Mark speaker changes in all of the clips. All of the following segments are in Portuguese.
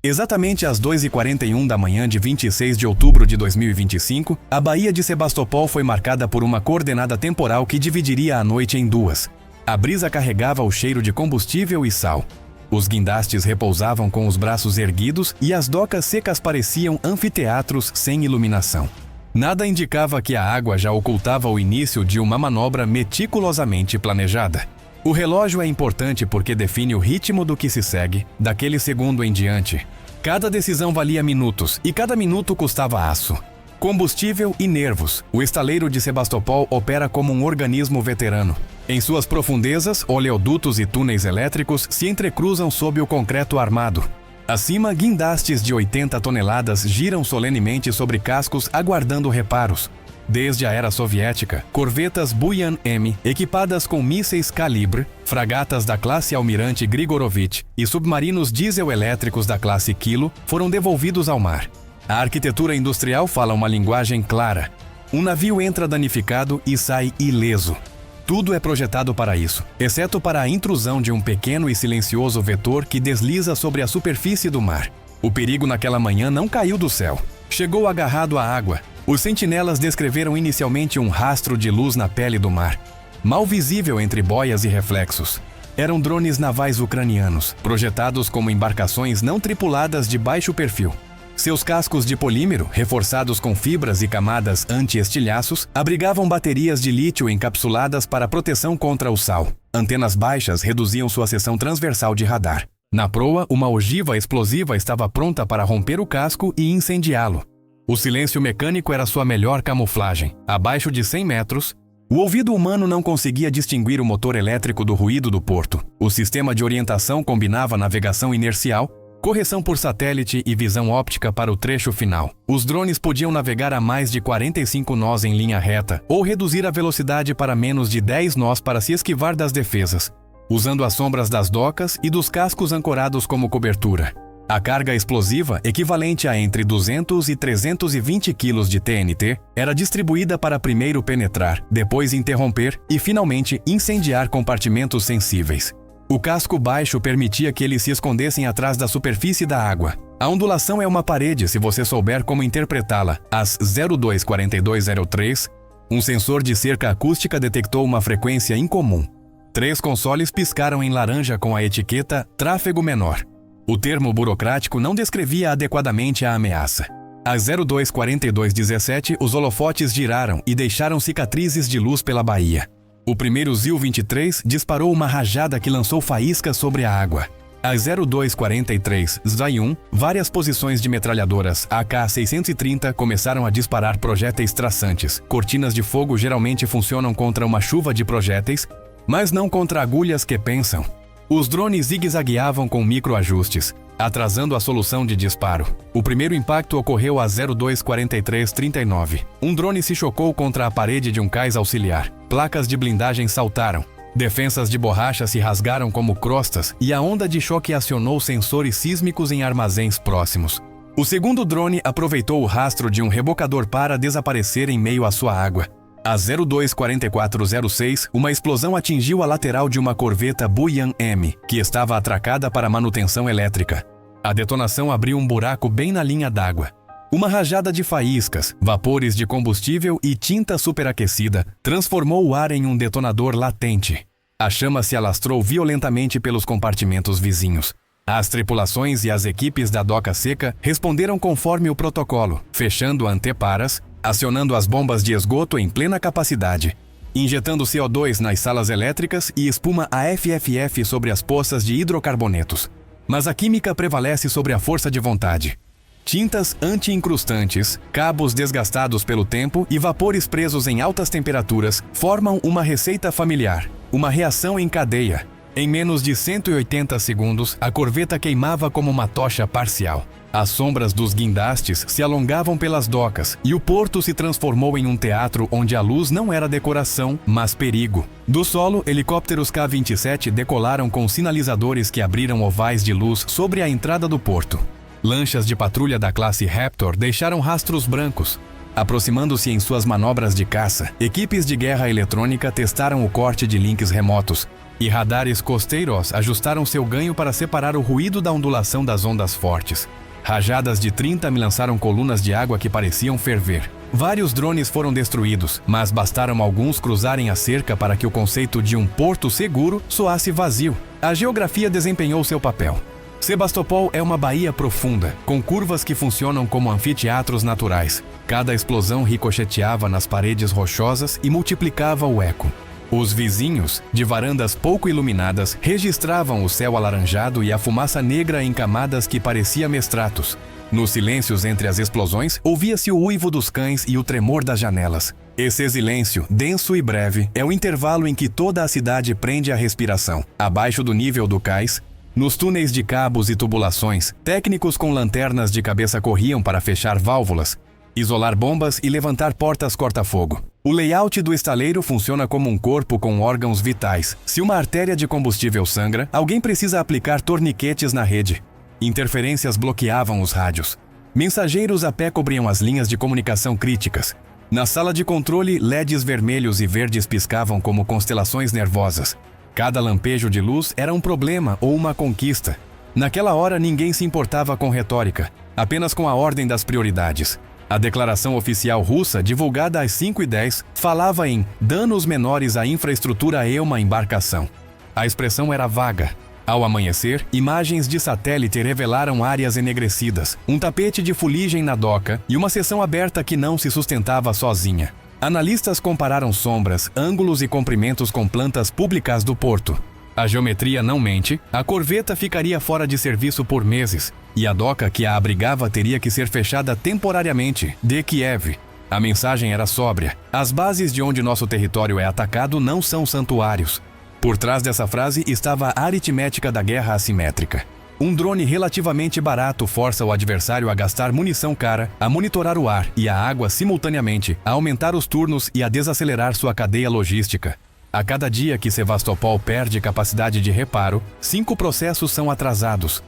Speaker 1: Exatamente às 2h41 da manhã de 26 de outubro de 2025, a Baía de Sebastopol foi marcada por uma coordenada temporal que dividiria a noite em duas. A brisa carregava o cheiro de combustível e sal. Os guindastes repousavam com os braços erguidos e as docas secas pareciam anfiteatros sem iluminação. Nada indicava que a água já ocultava o início de uma manobra meticulosamente planejada. O relógio é importante porque define o ritmo do que se segue, daquele segundo em diante. Cada decisão valia minutos e cada minuto custava aço. Combustível e nervos, o estaleiro de Sebastopol opera como um organismo veterano. Em suas profundezas, oleodutos e túneis elétricos se entrecruzam sob o concreto armado. Acima, guindastes de 80 toneladas giram solenemente sobre cascos aguardando reparos. Desde a era soviética, corvetas Buyan-M, equipadas com mísseis Calibre, fragatas da classe Almirante Grigorovich e submarinos diesel-elétricos da classe Kilo foram devolvidos ao mar. A arquitetura industrial fala uma linguagem clara. Um navio entra danificado e sai ileso. Tudo é projetado para isso, exceto para a intrusão de um pequeno e silencioso vetor que desliza sobre a superfície do mar. O perigo naquela manhã não caiu do céu. Chegou agarrado à água. Os sentinelas descreveram inicialmente um rastro de luz na pele do mar, mal visível entre boias e reflexos. Eram drones navais ucranianos, projetados como embarcações não tripuladas de baixo perfil. Seus cascos de polímero, reforçados com fibras e camadas anti-estilhaços, abrigavam baterias de lítio encapsuladas para proteção contra o sal. Antenas baixas reduziam sua seção transversal de radar. Na proa, uma ogiva explosiva estava pronta para romper o casco e incendiá-lo. O silêncio mecânico era sua melhor camuflagem. Abaixo de 100 metros, o ouvido humano não conseguia distinguir o motor elétrico do ruído do porto. O sistema de orientação combinava navegação inercial, correção por satélite e visão óptica para o trecho final. Os drones podiam navegar a mais de 45 nós em linha reta ou reduzir a velocidade para menos de 10 nós para se esquivar das defesas, usando as sombras das docas e dos cascos ancorados como cobertura. A carga explosiva, equivalente a entre 200 e 320 quilos de TNT, era distribuída para primeiro penetrar, depois interromper e finalmente incendiar compartimentos sensíveis. O casco baixo permitia que eles se escondessem atrás da superfície da água. A ondulação é uma parede se você souber como interpretá-la. Às 02:42:03, um sensor de cerca acústica detectou uma frequência incomum. 3 consoles piscaram em laranja com a etiqueta tráfego menor. O termo burocrático não descrevia adequadamente a ameaça. Às 02:42:17, os holofotes giraram e deixaram cicatrizes de luz pela baía. O primeiro Zil-23 disparou uma rajada que lançou faíscas sobre a água. Às 02:43:01, várias posições de metralhadoras AK-630 começaram a disparar projéteis traçantes. Cortinas de fogo geralmente funcionam contra uma chuva de projéteis, mas não contra agulhas que pensam. Os drones zigue-zagueavam com microajustes, atrasando a solução de disparo. O primeiro impacto ocorreu às 02:43:39. Um drone se chocou contra a parede de um cais auxiliar. Placas de blindagem saltaram. Defensas de borracha se rasgaram como crostas e a onda de choque acionou sensores sísmicos em armazéns próximos. O segundo drone aproveitou o rastro de um rebocador para desaparecer em meio à sua água. Às 02:44:06, uma explosão atingiu a lateral de uma corveta Buyan-M, que estava atracada para manutenção elétrica. A detonação abriu um buraco bem na linha d'água. Uma rajada de faíscas, vapores de combustível e tinta superaquecida transformou o ar em um detonador latente. A chama se alastrou violentamente pelos compartimentos vizinhos. As tripulações e as equipes da doca seca responderam conforme o protocolo, fechando anteparas, acionando as bombas de esgoto em plena capacidade, injetando CO2 nas salas elétricas e espuma AFFF sobre as poças de hidrocarbonetos. Mas a química prevalece sobre a força de vontade. Tintas anti-incrustantes, cabos desgastados pelo tempo e vapores presos em altas temperaturas formam uma receita familiar, uma reação em cadeia. Em menos de 180 segundos, a corveta queimava como uma tocha parcial. As sombras dos guindastes se alongavam pelas docas e o porto se transformou em um teatro onde a luz não era decoração, mas perigo. Do solo, helicópteros K-27 decolaram com sinalizadores que abriram ovais de luz sobre a entrada do porto. Lanchas de patrulha da classe Raptor deixaram rastros brancos. Aproximando-se em suas manobras de caça, equipes de guerra eletrônica testaram o corte de links remotos, e radares costeiros ajustaram seu ganho para separar o ruído da ondulação das ondas fortes. Rajadas de 30 me lançaram colunas de água que pareciam ferver. Vários drones foram destruídos, mas bastaram alguns cruzarem a cerca para que o conceito de um porto seguro soasse vazio. A geografia desempenhou seu papel. Sebastopol é uma baía profunda, com curvas que funcionam como anfiteatros naturais. Cada explosão ricocheteava nas paredes rochosas e multiplicava o eco. Os vizinhos, de varandas pouco iluminadas, registravam o céu alaranjado e a fumaça negra em camadas que parecia mestratos. Nos silêncios entre as explosões, ouvia-se o uivo dos cães e o tremor das janelas. Esse silêncio, denso e breve, é o intervalo em que toda a cidade prende a respiração. Abaixo do nível do cais, nos túneis de cabos e tubulações, técnicos com lanternas de cabeça corriam para fechar válvulas, isolar bombas e levantar portas corta-fogo. O layout do estaleiro funciona como um corpo com órgãos vitais. Se uma artéria de combustível sangra, alguém precisa aplicar torniquetes na rede. Interferências bloqueavam os rádios. Mensageiros a pé cobriam as linhas de comunicação críticas. Na sala de controle, LEDs vermelhos e verdes piscavam como constelações nervosas. Cada lampejo de luz era um problema ou uma conquista. Naquela hora, ninguém se importava com retórica, apenas com a ordem das prioridades. A declaração oficial russa, divulgada às 5h10, falava em danos menores à infraestrutura e uma embarcação. A expressão era vaga. Ao amanhecer, imagens de satélite revelaram áreas enegrecidas, um tapete de fuligem na doca e uma seção aberta que não se sustentava sozinha. Analistas compararam sombras, ângulos e comprimentos com plantas públicas do porto. A geometria não mente, a corveta ficaria fora de serviço por meses, e a doca que a abrigava teria que ser fechada temporariamente, de Kiev. A mensagem era sóbria. As bases de onde nosso território é atacado não são santuários. Por trás dessa frase estava a aritmética da guerra assimétrica. Um drone relativamente barato força o adversário a gastar munição cara, a monitorar o ar e a água simultaneamente, a aumentar os turnos e a desacelerar sua cadeia logística. A cada dia que Sebastopol perde capacidade de reparo, 5 processos são atrasados: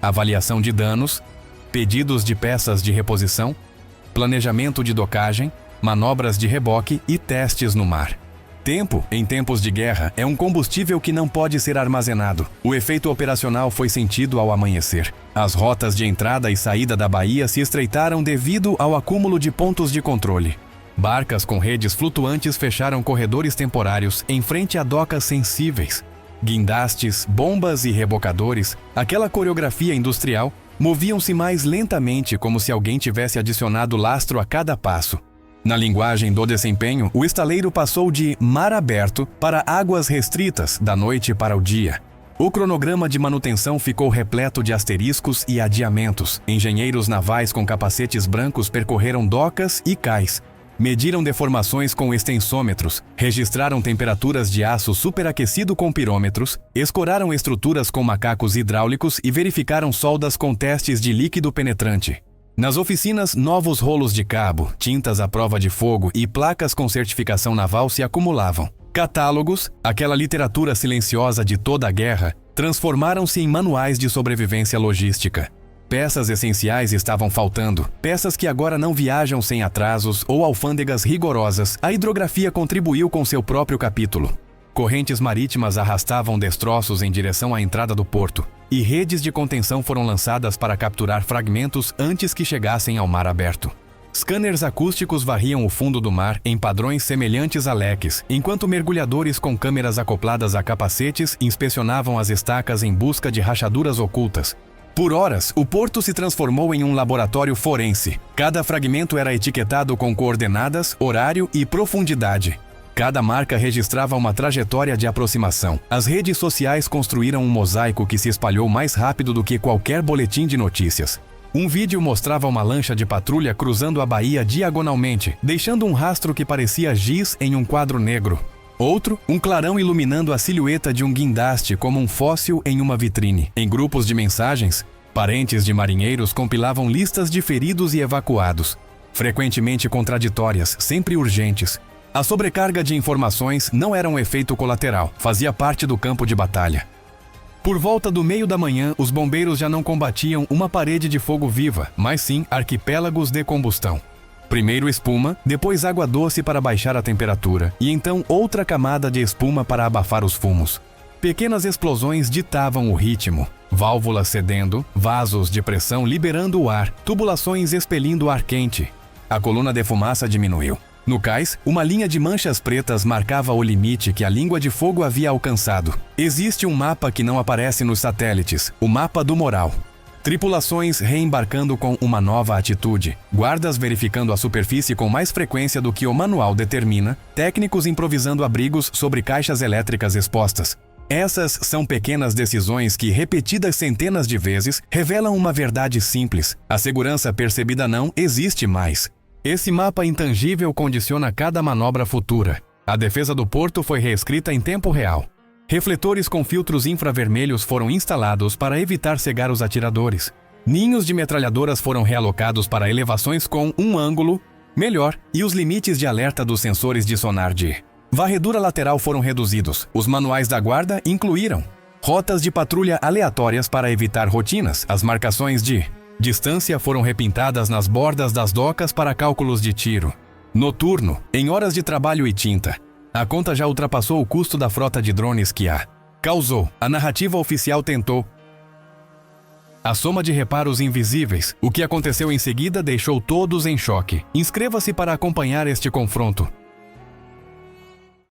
Speaker 1: avaliação de danos, pedidos de peças de reposição, planejamento de docagem, manobras de reboque e testes no mar. Tempo, em tempos de guerra, é um combustível que não pode ser armazenado. O efeito operacional foi sentido ao amanhecer. As rotas de entrada e saída da baía se estreitaram devido ao acúmulo de pontos de controle. Barcas com redes flutuantes fecharam corredores temporários em frente a docas sensíveis. Guindastes, bombas e rebocadores, aquela coreografia industrial, moviam-se mais lentamente como se alguém tivesse adicionado lastro a cada passo. Na linguagem do desempenho, o estaleiro passou de mar aberto para águas restritas, da noite para o dia. O cronograma de manutenção ficou repleto de asteriscos e adiamentos. Engenheiros navais com capacetes brancos percorreram docas e cais. Mediram deformações com extensômetros, registraram temperaturas de aço superaquecido com pirômetros, escoraram estruturas com macacos hidráulicos e verificaram soldas com testes de líquido penetrante. Nas oficinas, novos rolos de cabo, tintas à prova de fogo e placas com certificação naval se acumulavam. Catálogos, aquela literatura silenciosa de toda a guerra, transformaram-se em manuais de sobrevivência logística. Peças essenciais estavam faltando, peças que agora não viajam sem atrasos ou alfândegas rigorosas. A hidrografia contribuiu com seu próprio capítulo. Correntes marítimas arrastavam destroços em direção à entrada do porto, e redes de contenção foram lançadas para capturar fragmentos antes que chegassem ao mar aberto. Scanners acústicos varriam o fundo do mar em padrões semelhantes a leques, enquanto mergulhadores com câmeras acopladas a capacetes inspecionavam as estacas em busca de rachaduras ocultas. Por horas, o porto se transformou em um laboratório forense. Cada fragmento era etiquetado com coordenadas, horário e profundidade. Cada marca registrava uma trajetória de aproximação. As redes sociais construíram um mosaico que se espalhou mais rápido do que qualquer boletim de notícias. Um vídeo mostrava uma lancha de patrulha cruzando a baía diagonalmente, deixando um rastro que parecia giz em um quadro negro. Outro, um clarão iluminando a silhueta de um guindaste como um fóssil em uma vitrine. Em grupos de mensagens, parentes de marinheiros compilavam listas de feridos e evacuados, frequentemente contraditórias, sempre urgentes. A sobrecarga de informações não era um efeito colateral, fazia parte do campo de batalha. Por volta do meio da manhã, os bombeiros já não combatiam uma parede de fogo viva, mas sim arquipélagos de combustão. Primeiro espuma, depois água doce para baixar a temperatura, e então outra camada de espuma para abafar os fumos. Pequenas explosões ditavam o ritmo. Válvulas cedendo, vasos de pressão liberando o ar, tubulações expelindo ar quente. A coluna de fumaça diminuiu. No cais, uma linha de manchas pretas marcava o limite que a língua de fogo havia alcançado. Existe um mapa que não aparece nos satélites, o mapa do moral. Tripulações reembarcando com uma nova atitude, guardas verificando a superfície com mais frequência do que o manual determina, técnicos improvisando abrigos sobre caixas elétricas expostas. Essas são pequenas decisões que, repetidas centenas de vezes, revelam uma verdade simples. A segurança percebida não existe mais. Esse mapa intangível condiciona cada manobra futura. A defesa do porto foi reescrita em tempo real. Refletores com filtros infravermelhos foram instalados para evitar cegar os atiradores. Ninhos de metralhadoras foram realocados para elevações com um ângulo melhor e os limites de alerta dos sensores de sonar de varredura lateral foram reduzidos. Os manuais da guarda incluíram rotas de patrulha aleatórias para evitar rotinas. As marcações de distância foram repintadas nas bordas das docas para cálculos de tiro. Noturno, em horas de trabalho e tinta. A conta já ultrapassou o custo da frota de drones que a causou. A narrativa oficial tentou a soma de reparos invisíveis. O que aconteceu em seguida deixou todos em choque. Inscreva-se para acompanhar este confronto.